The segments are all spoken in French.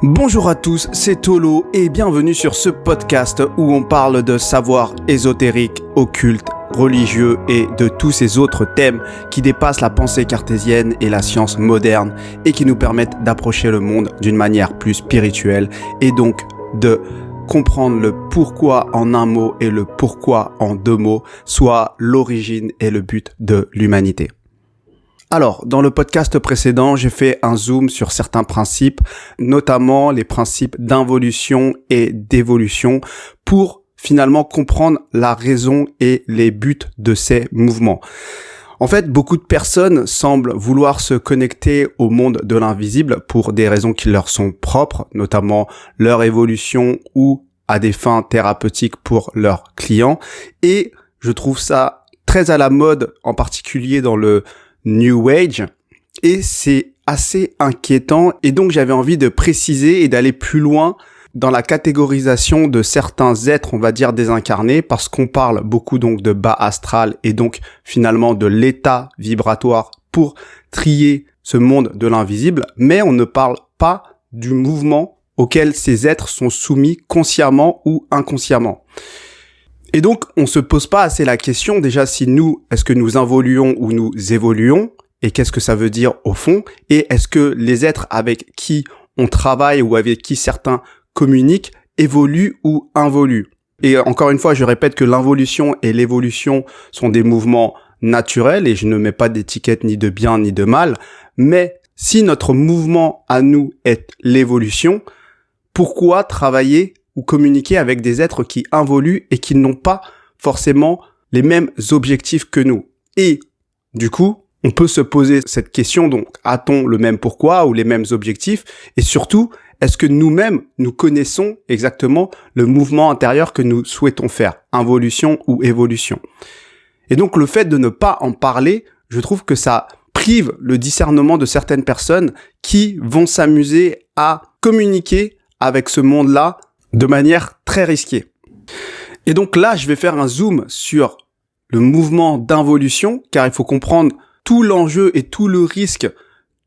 Bonjour à tous, c'est Tolo et bienvenue sur ce podcast où on parle de savoir ésotérique, occulte, religieux et de tous ces autres thèmes qui dépassent la pensée cartésienne et la science moderne et qui nous permettent d'approcher le monde d'une manière plus spirituelle et donc de comprendre le pourquoi en un mot et le pourquoi en deux mots, soit l'origine et le but de l'humanité. Alors, dans le podcast précédent, j'ai fait un zoom sur certains principes, notamment les principes d'involution et d'évolution, pour finalement comprendre la raison et les buts de ces mouvements. En fait, beaucoup de personnes semblent vouloir se connecter au monde de l'invisible pour des raisons qui leur sont propres, notamment leur évolution ou à des fins thérapeutiques pour leurs clients. Et je trouve ça très à la mode, en particulier dans le New Age, et c'est assez inquiétant, et donc j'avais envie de préciser et d'aller plus loin dans la catégorisation de certains êtres, on va dire désincarnés, parce qu'on parle beaucoup donc de bas astral et donc finalement de l'état vibratoire pour trier ce monde de l'invisible, mais on ne parle pas du mouvement auquel ces êtres sont soumis consciemment ou inconsciemment. Et donc, on se pose pas assez la question, déjà, si nous, est-ce que nous involuons ou nous évoluons? Et qu'est-ce que ça veut dire au fond? Et est-ce que les êtres avec qui on travaille ou avec qui certains communiquent évoluent ou involuent? Et encore une fois, je répète que l'involution et l'évolution sont des mouvements naturels et je ne mets pas d'étiquette ni de bien ni de mal. Mais si notre mouvement à nous est l'évolution, pourquoi travailler ou communiquer avec des êtres qui involuent et qui n'ont pas forcément les mêmes objectifs que nous? Et du coup, on peut se poser cette question, donc, a-t-on le même pourquoi ou les mêmes objectifs? Et surtout, est-ce que nous-mêmes, nous connaissons exactement le mouvement intérieur que nous souhaitons faire, involution ou évolution? Et donc, le fait de ne pas en parler, je trouve que ça prive le discernement de certaines personnes qui vont s'amuser à communiquer avec ce monde-là de manière très risquée. Et donc là, je vais faire un zoom sur le mouvement d'involution, car il faut comprendre tout l'enjeu et tout le risque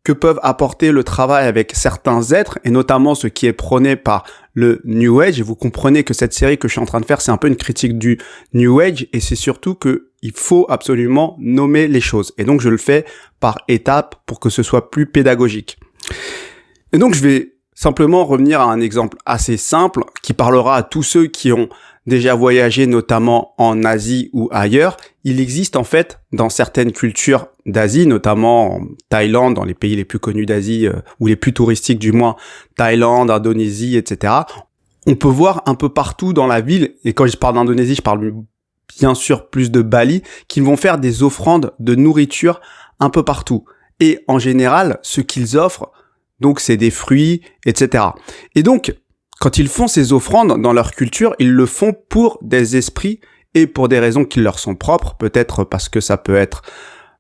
que peuvent apporter le travail avec certains êtres, et notamment ce qui est prôné par le New Age. Et vous comprenez que cette série que je suis en train de faire, c'est un peu une critique du New Age, et c'est surtout que il faut absolument nommer les choses. Et donc, je le fais par étapes pour que ce soit plus pédagogique. Et donc, je vais simplement revenir à un exemple assez simple qui parlera à tous ceux qui ont déjà voyagé, notamment en Asie ou ailleurs. Il existe en fait dans certaines cultures d'Asie, notamment en Thaïlande, dans les pays les plus connus d'Asie, ou les plus touristiques du moins, Thaïlande, Indonésie, etc. On peut voir un peu partout dans la ville, et quand je parle d'Indonésie, je parle bien sûr plus de Bali, qu'ils vont faire des offrandes de nourriture un peu partout. Et en général, ce qu'ils offrent, donc c'est des fruits, etc. Et donc, quand ils font ces offrandes dans leur culture, ils le font pour des esprits et pour des raisons qui leur sont propres, peut-être parce que ça peut être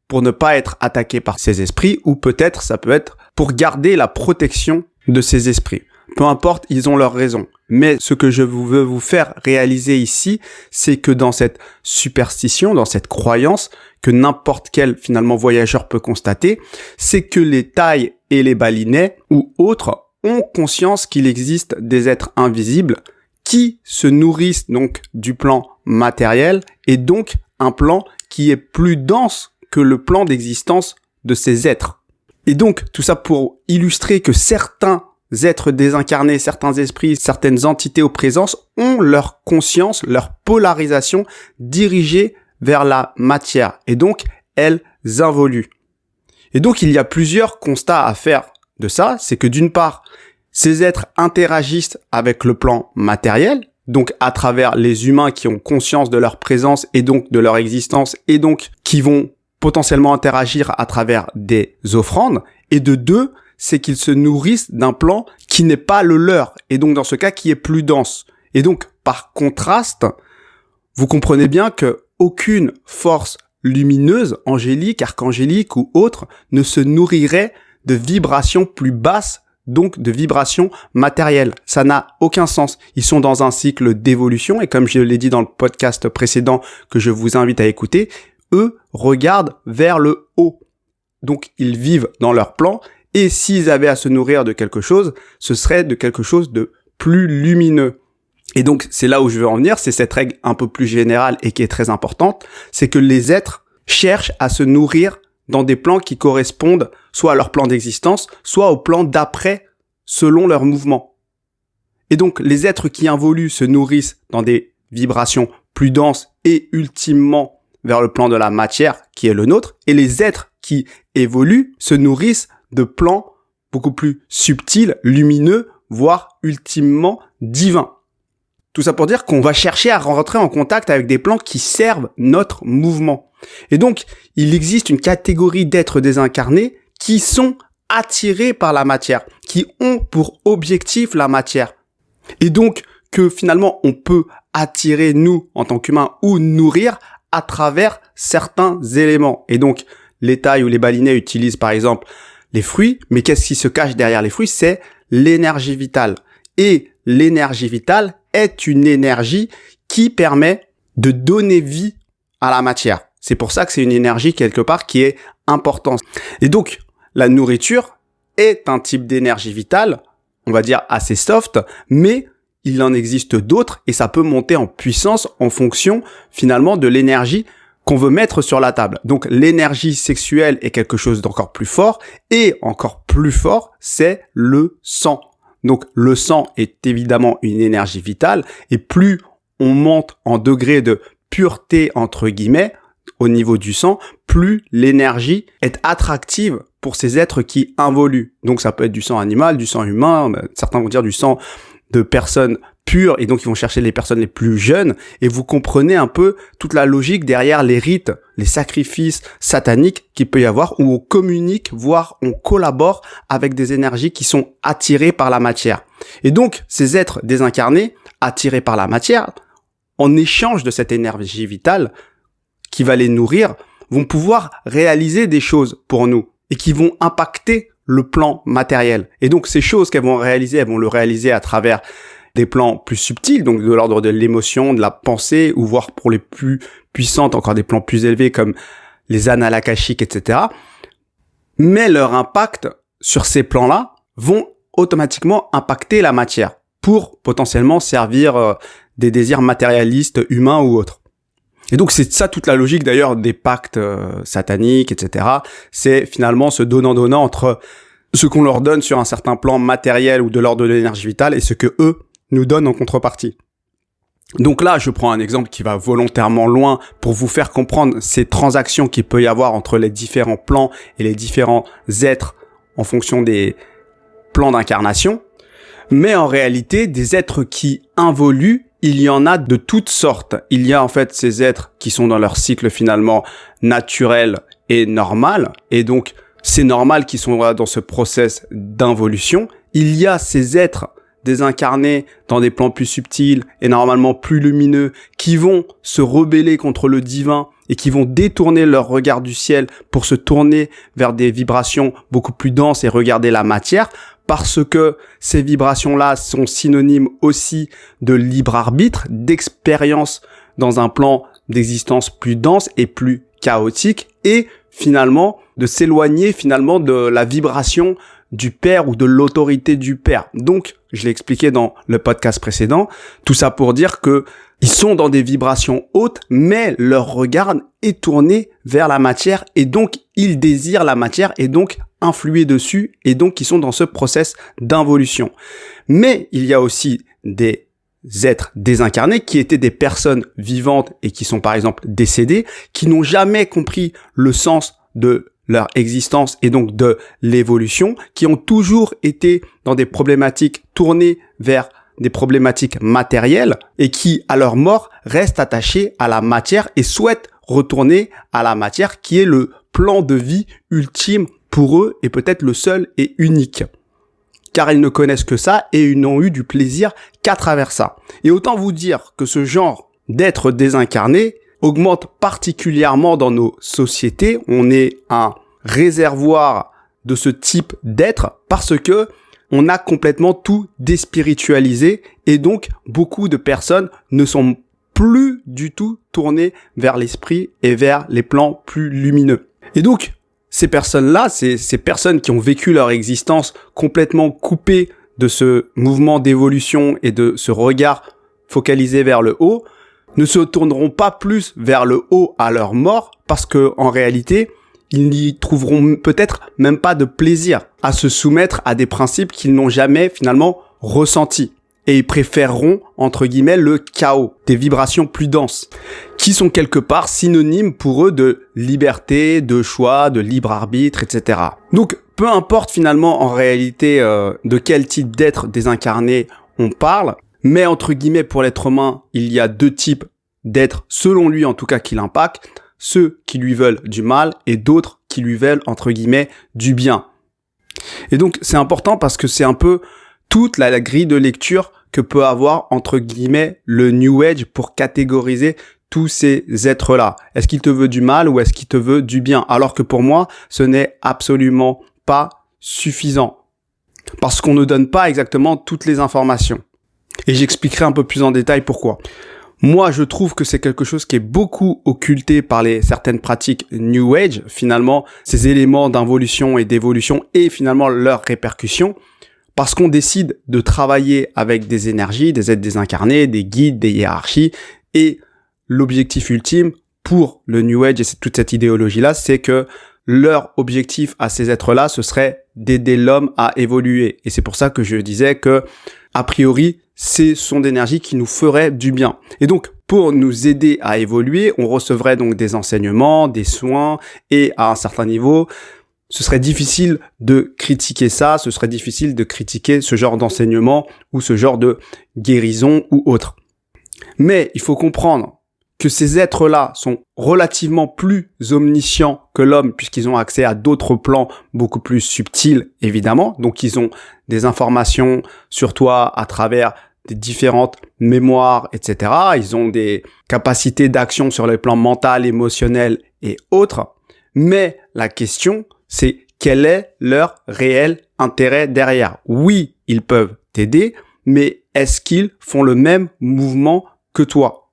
pour ne pas être attaqué par ces esprits, ou peut-être ça peut être pour garder la protection de ces esprits. Peu importe, ils ont leurs raisons. Mais ce que je veux vous faire réaliser ici, c'est que dans cette superstition, dans cette croyance que n'importe quel finalement voyageur peut constater, c'est que les Thaïs et les Balinais ou autres ont conscience qu'il existe des êtres invisibles qui se nourrissent donc du plan matériel et donc un plan qui est plus dense que le plan d'existence de ces êtres. Et donc tout ça pour illustrer que certains êtres désincarnés, certains esprits, certaines entités aux présences ont leur conscience, leur polarisation dirigée vers la matière et donc elles involuent. Et donc il y a plusieurs constats à faire de ça, c'est que d'une part, ces êtres interagissent avec le plan matériel, donc à travers les humains qui ont conscience de leur présence et donc de leur existence et donc qui vont potentiellement interagir à travers des offrandes, et de deux, c'est qu'ils se nourrissent d'un plan qui n'est pas le leur, et donc dans ce cas qui est plus dense. Et donc, par contraste, vous comprenez bien que aucune force lumineuse, angélique, archangélique ou autre, ne se nourrirait de vibrations plus basses, donc de vibrations matérielles. Ça n'a aucun sens. Ils sont dans un cycle d'évolution, et comme je l'ai dit dans le podcast précédent que je vous invite à écouter, eux regardent vers le haut. Donc, ils vivent dans leur plan, Et s'ils avaient à se nourrir de quelque chose, ce serait de quelque chose de plus lumineux. Et donc, c'est là où je veux en venir, c'est cette règle un peu plus générale et qui est très importante, c'est que les êtres cherchent à se nourrir dans des plans qui correspondent soit à leur plan d'existence, soit au plan d'après, selon leur mouvement. Et donc, les êtres qui involuent se nourrissent dans des vibrations plus denses et ultimement vers le plan de la matière qui est le nôtre, et les êtres qui évoluent se nourrissent de plans beaucoup plus subtils, lumineux, voire ultimement divins. Tout ça pour dire qu'on va chercher à rentrer en contact avec des plans qui servent notre mouvement. Et donc, il existe une catégorie d'êtres désincarnés qui sont attirés par la matière, qui ont pour objectif la matière. Et donc, que finalement, on peut attirer, nous, en tant qu'humains, ou nourrir à travers certains éléments. Et donc, les tailles ou les balinais utilisent par exemple les fruits, mais qu'est-ce qui se cache derrière les fruits? C'est l'énergie vitale. Et l'énergie vitale est une énergie qui permet de donner vie à la matière. C'est pour ça que c'est une énergie quelque part qui est importante. Et donc, la nourriture est un type d'énergie vitale, on va dire assez soft, mais il en existe d'autres et ça peut monter en puissance en fonction finalement de l'énergie qu'on veut mettre sur la table. Donc l'énergie sexuelle est quelque chose d'encore plus fort et encore plus fort, c'est le sang. Donc le sang est évidemment une énergie vitale et plus on monte en degré de pureté entre guillemets au niveau du sang, plus l'énergie est attractive pour ces êtres qui involuent. Donc ça peut être du sang animal, du sang humain, certains vont dire du sang de personnes pures et donc ils vont chercher les personnes les plus jeunes et vous comprenez un peu toute la logique derrière les rites, les sacrifices sataniques qu'il peut y avoir où on communique, voire on collabore avec des énergies qui sont attirées par la matière. Et donc ces êtres désincarnés, attirés par la matière, en échange de cette énergie vitale qui va les nourrir, vont pouvoir réaliser des choses pour nous et qui vont impacter le plan matériel. Et donc, ces choses qu'elles vont réaliser, elles vont le réaliser à travers des plans plus subtils, donc de l'ordre de l'émotion, de la pensée, ou voire pour les plus puissantes, encore des plans plus élevés comme les annales akashiques, etc. Mais leur impact sur ces plans-là vont automatiquement impacter la matière pour potentiellement servir des désirs matérialistes, humains ou autres. Et donc c'est ça toute la logique d'ailleurs des pactes sataniques, etc. C'est finalement ce donnant-donnant entre ce qu'on leur donne sur un certain plan matériel ou de l'ordre de l'énergie vitale et ce que eux nous donnent en contrepartie. Donc là, je prends un exemple qui va volontairement loin pour vous faire comprendre ces transactions qu'il peut y avoir entre les différents plans et les différents êtres en fonction des plans d'incarnation. Mais en réalité, des êtres qui involuent, il y en a de toutes sortes. Il y a en fait ces êtres qui sont dans leur cycle finalement naturel et normal. Et donc, c'est normal qu'ils sont dans ce process d'involution. Il y a ces êtres désincarnés dans des plans plus subtils et normalement plus lumineux qui vont se rebeller contre le divin et qui vont détourner leur regard du ciel pour se tourner vers des vibrations beaucoup plus denses et regarder la matière. Parce que ces vibrations-là sont synonymes aussi de libre arbitre, d'expérience dans un plan d'existence plus dense et plus chaotique et finalement de s'éloigner finalement de la vibration du père ou de l'autorité du père. Donc, je l'ai expliqué dans le podcast précédent, tout ça pour dire que ils sont dans des vibrations hautes, mais leur regard est tourné vers la matière et donc ils désirent la matière et donc influer dessus et donc ils sont dans ce process d'involution. Mais il y a aussi des êtres désincarnés qui étaient des personnes vivantes et qui sont par exemple décédées, qui n'ont jamais compris le sens de leur existence et donc de l'évolution, qui ont toujours été dans des problématiques tournées vers des problématiques matérielles et qui, à leur mort, restent attachés à la matière et souhaitent retourner à la matière qui est le plan de vie ultime pour eux et peut-être le seul et unique. Car ils ne connaissent que ça et ils n'ont eu du plaisir qu'à travers ça. Et autant vous dire que ce genre d'être désincarné augmente particulièrement dans nos sociétés. On est un réservoir de ce type d'être parce que on a complètement tout déspiritualisé et donc beaucoup de personnes ne sont plus du tout tournées vers l'esprit et vers les plans plus lumineux. Et donc, ces personnes-là, ces personnes qui ont vécu leur existence complètement coupées de ce mouvement d'évolution et de ce regard focalisé vers le haut, ne se tourneront pas plus vers le haut à leur mort parce que, en réalité, ils n'y trouveront peut-être même pas de plaisir à se soumettre à des principes qu'ils n'ont jamais finalement ressentis. Et ils préféreront, entre guillemets, le chaos, des vibrations plus denses, qui sont quelque part synonymes pour eux de liberté, de choix, de libre arbitre, etc. Donc, peu importe finalement en réalité de quel type d'être désincarné on parle, mais entre guillemets pour l'être humain, il y a deux types d'êtres, selon lui en tout cas, qui l'impactent, ceux qui lui veulent du mal et d'autres qui lui veulent, entre guillemets, du bien. Et donc, c'est important parce que c'est un peu toute la grille de lecture que peut avoir, entre guillemets, le New Age pour catégoriser tous ces êtres-là. Est-ce qu'il te veut du mal ou est-ce qu'il te veut du bien? Alors que pour moi, ce n'est absolument pas suffisant. Parce qu'on ne donne pas exactement toutes les informations. Et j'expliquerai un peu plus en détail pourquoi. Moi, je trouve que c'est quelque chose qui est beaucoup occulté par certaines pratiques New Age, finalement, ces éléments d'involution et d'évolution et finalement leurs répercussions. Parce qu'on décide de travailler avec des énergies, des êtres désincarnés, des guides, des hiérarchies. Et l'objectif ultime pour le New Age et toute cette idéologie-là, c'est que leur objectif à ces êtres-là, ce serait d'aider l'homme à évoluer. Et c'est pour ça que je disais que, a priori, ce sont des énergies qui nous feraient du bien. Et donc, pour nous aider à évoluer, on recevrait donc des enseignements, des soins, et à un certain niveau, ce serait difficile de critiquer ça, ce serait difficile de critiquer ce genre d'enseignement ou ce genre de guérison ou autre. Mais il faut comprendre que ces êtres-là sont relativement plus omniscients que l'homme puisqu'ils ont accès à d'autres plans beaucoup plus subtils, évidemment. Donc, ils ont des informations sur toi à travers des différentes mémoires, etc. Ils ont des capacités d'action sur les plans mental, émotionnel et autres. Mais la question, c'est quel est leur réel intérêt derrière? Oui, ils peuvent t'aider, mais est-ce qu'ils font le même mouvement que toi?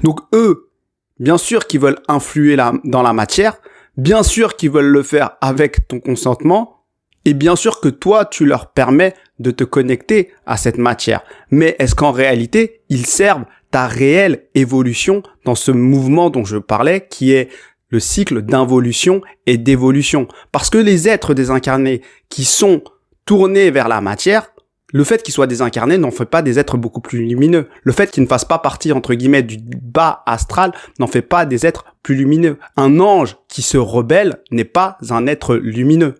Donc eux, bien sûr qu'ils veulent influer dans la matière, bien sûr qu'ils veulent le faire avec ton consentement, et bien sûr que toi, tu leur permets de te connecter à cette matière. Mais est-ce qu'en réalité, ils servent ta réelle évolution dans ce mouvement dont je parlais, qui est le cycle d'involution et d'évolution? Parce que les êtres désincarnés qui sont tournés vers la matière, le fait qu'ils soient désincarnés n'en fait pas des êtres beaucoup plus lumineux. Le fait qu'ils ne fassent pas partie, entre guillemets, du bas astral n'en fait pas des êtres plus lumineux. Un ange qui se rebelle n'est pas un être lumineux.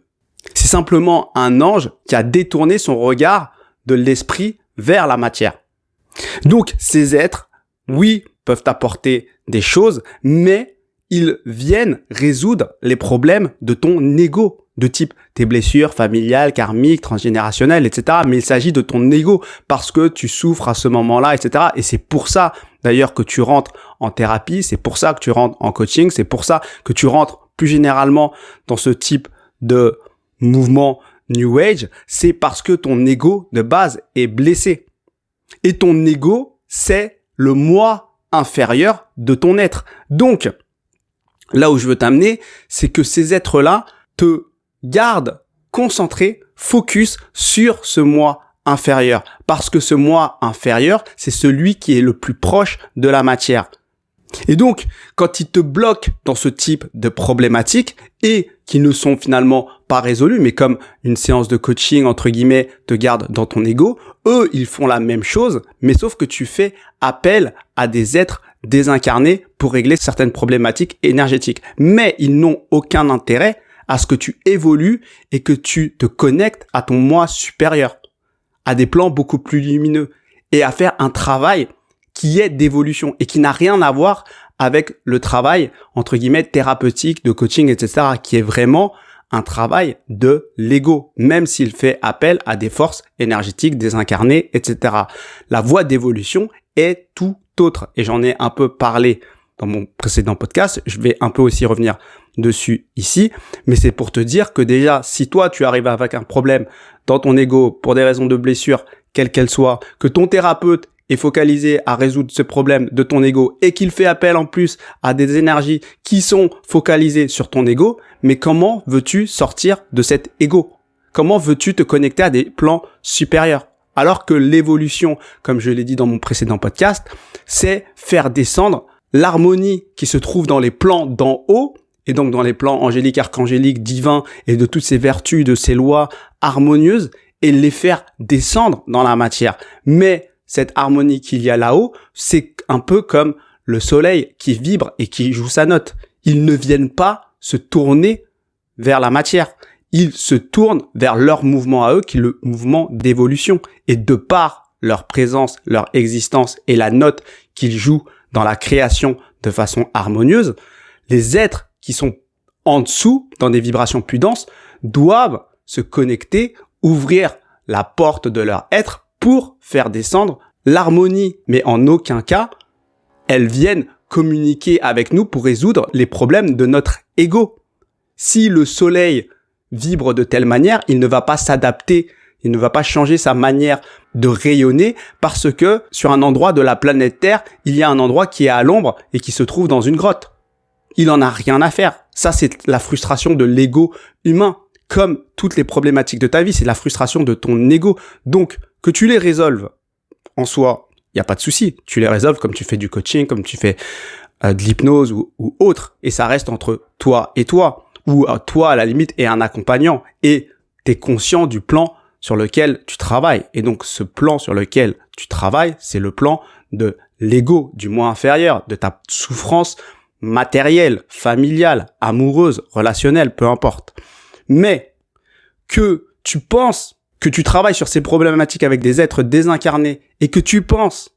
C'est simplement un ange qui a détourné son regard de l'esprit vers la matière. Donc, ces êtres, oui, peuvent apporter des choses, mais ils viennent résoudre les problèmes de ton ego, de type tes blessures familiales, karmiques, transgénérationnelles, etc. Mais il s'agit de ton ego parce que tu souffres à ce moment-là, etc. Et c'est pour ça, d'ailleurs, que tu rentres en thérapie, c'est pour ça que tu rentres en coaching, c'est pour ça que tu rentres plus généralement dans ce type de mouvement New Age, c'est parce que ton ego de base est blessé. Et ton ego, c'est le moi inférieur de ton être. Donc, là où je veux t'amener, c'est que ces êtres-là te gardent concentré, focus sur ce moi inférieur. Parce que ce moi inférieur, c'est celui qui est le plus proche de la matière. Et donc, quand ils te bloquent dans ce type de problématiques et qui ne sont finalement pas résolues, mais comme une séance de coaching, entre guillemets, te garde dans ton ego, eux, ils font la même chose, mais sauf que tu fais appel à des êtres désincarnés pour régler certaines problématiques énergétiques. Mais ils n'ont aucun intérêt à ce que tu évolues et que tu te connectes à ton moi supérieur, à des plans beaucoup plus lumineux et à faire un travail qui est d'évolution et qui n'a rien à voir avec le travail, entre guillemets, thérapeutique, de coaching, etc., qui est vraiment un travail de l'ego, même s'il fait appel à des forces énergétiques désincarnées, etc. La voie d'évolution est tout autre, et j'en ai un peu parlé dans mon précédent podcast, je vais un peu aussi revenir dessus ici, mais c'est pour te dire que déjà, si toi, tu arrives avec un problème dans ton ego pour des raisons de blessure, quelles qu'elles soient, que ton thérapeute est focalisé à résoudre ce problème de ton ego et qu'il fait appel en plus à des énergies qui sont focalisées sur ton ego, mais comment veux-tu sortir de cet ego? Comment veux-tu te connecter à des plans supérieurs? Alors que l'évolution, comme je l'ai dit dans mon précédent podcast, c'est faire descendre l'harmonie qui se trouve dans les plans d'en haut, et donc dans les plans angéliques, archangéliques, divins, et de toutes ces vertus, de ces lois harmonieuses, et les faire descendre dans la matière. Mais cette harmonie qu'il y a là-haut, c'est un peu comme le soleil qui vibre et qui joue sa note. Ils ne viennent pas se tourner vers la matière. Ils se tournent vers leur mouvement à eux, qui est le mouvement d'évolution. Et de par leur présence, leur existence et la note qu'ils jouent dans la création de façon harmonieuse, les êtres qui sont en dessous, dans des vibrations plus denses, doivent se connecter, ouvrir la porte de leur être pour faire descendre l'harmonie. Mais en aucun cas, elles viennent communiquer avec nous pour résoudre les problèmes de notre ego. Si le soleil vibre de telle manière, il ne va pas s'adapter, il ne va pas changer sa manière de rayonner parce que sur un endroit de la planète Terre, il y a un endroit qui est à l'ombre et qui se trouve dans une grotte. Il en a rien à faire. Ça, c'est la frustration de l'ego humain. Comme toutes les problématiques de ta vie, c'est la frustration de ton ego. Donc, que tu les résolves en soi, il n'y a pas de souci. Tu les résolves comme tu fais du coaching, comme tu fais de l'hypnose ou autre. Et ça reste entre toi et toi. Ou toi, à la limite, et un accompagnant. Et tu es conscient du plan sur lequel tu travailles. Et donc, ce plan sur lequel tu travailles, c'est le plan de l'ego, du moi inférieur, de ta souffrance matérielle, familiale, amoureuse, relationnelle, peu importe. Mais que tu penses que tu travailles sur ces problématiques avec des êtres désincarnés et que tu penses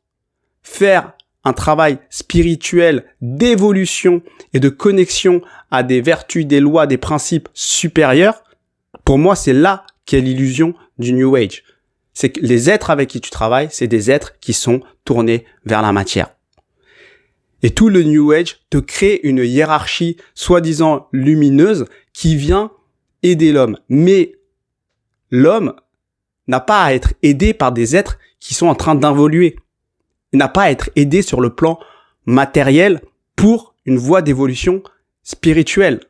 faire un travail spirituel d'évolution et de connexion à des vertus, des lois, des principes supérieurs, pour moi, c'est là qu'est l'illusion du New Age. C'est que les êtres avec qui tu travailles, c'est des êtres qui sont tournés vers la matière. Et tout le New Age te crée une hiérarchie soi-disant lumineuse qui vient aider l'homme. Mais l'homme n'a pas à être aidé par des êtres qui sont en train d'involuer. Il n'a pas à être aidé sur le plan matériel pour une voie d'évolution spirituelle.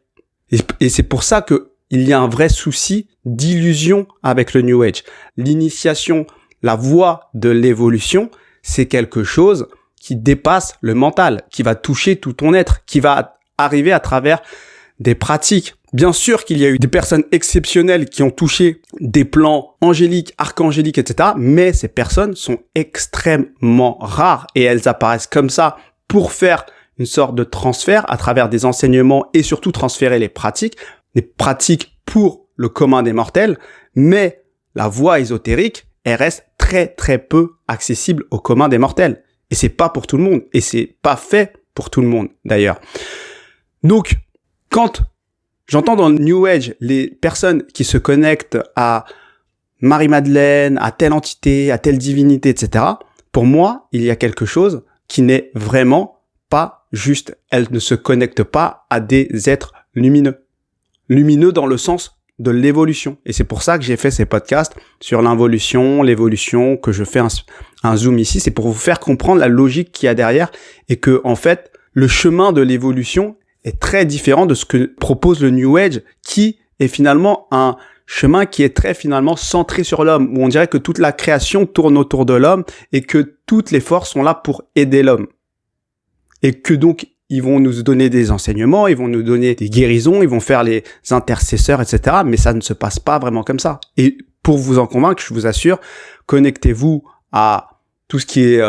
Et c'est pour ça que il y a un vrai souci d'illusion avec le New Age. L'initiation, la voie de l'évolution, c'est quelque chose qui dépasse le mental, qui va toucher tout ton être, qui va arriver à travers des pratiques. Bien sûr qu'il y a eu des personnes exceptionnelles qui ont touché des plans angéliques, archangéliques, etc. Mais ces personnes sont extrêmement rares et elles apparaissent comme ça pour faire une sorte de transfert à travers des enseignements et surtout transférer les pratiques pour le commun des mortels. Mais la voie ésotérique, elle reste très très peu accessible au commun des mortels. Et c'est pas pour tout le monde. Et c'est pas fait pour tout le monde, d'ailleurs. Donc, quand j'entends dans le New Age les personnes qui se connectent à Marie-Madeleine, à telle entité, à telle divinité, etc., pour moi, il y a quelque chose qui n'est vraiment pas juste. Elles ne se connectent pas à des êtres lumineux. Lumineux dans le sens de l'évolution. Et c'est pour ça que j'ai fait ces podcasts sur l'involution, l'évolution, que je fais un zoom ici. C'est pour vous faire comprendre la logique qu'il y a derrière et que, en fait, le chemin de l'évolution est très différent de ce que propose le New Age, qui est finalement un chemin qui est très finalement centré sur l'homme, où on dirait que toute la création tourne autour de l'homme et que toutes les forces sont là pour aider l'homme. Et que donc, ils vont nous donner des enseignements, ils vont nous donner des guérisons, ils vont faire les intercesseurs, etc. Mais ça ne se passe pas vraiment comme ça. Et pour vous en convaincre, je vous assure, connectez-vous à tout ce qui est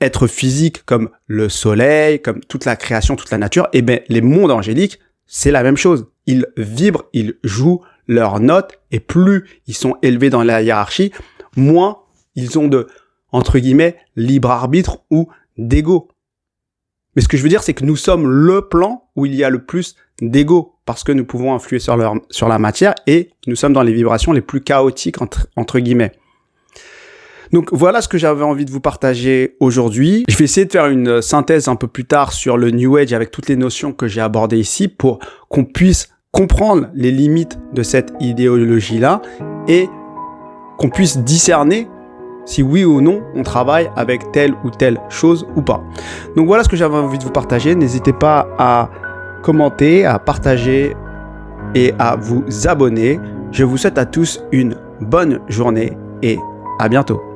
être physique, comme le soleil, comme toute la création, toute la nature. Et ben, les mondes angéliques, c'est la même chose. Ils vibrent, ils jouent leurs notes, et plus ils sont élevés dans la hiérarchie, moins ils ont de, entre guillemets, libre arbitre ou d'ego. Mais ce que je veux dire, c'est que nous sommes le plan où il y a le plus d'ego, parce que nous pouvons influer sur la matière, et nous sommes dans les vibrations les plus chaotiques, entre guillemets. Donc voilà ce que j'avais envie de vous partager aujourd'hui. Je vais essayer de faire une synthèse un peu plus tard sur le New Age avec toutes les notions que j'ai abordées ici pour qu'on puisse comprendre les limites de cette idéologie-là et qu'on puisse discerner si oui ou non on travaille avec telle ou telle chose ou pas. Donc voilà ce que j'avais envie de vous partager. N'hésitez pas à commenter, à partager et à vous abonner. Je vous souhaite à tous une bonne journée et à bientôt.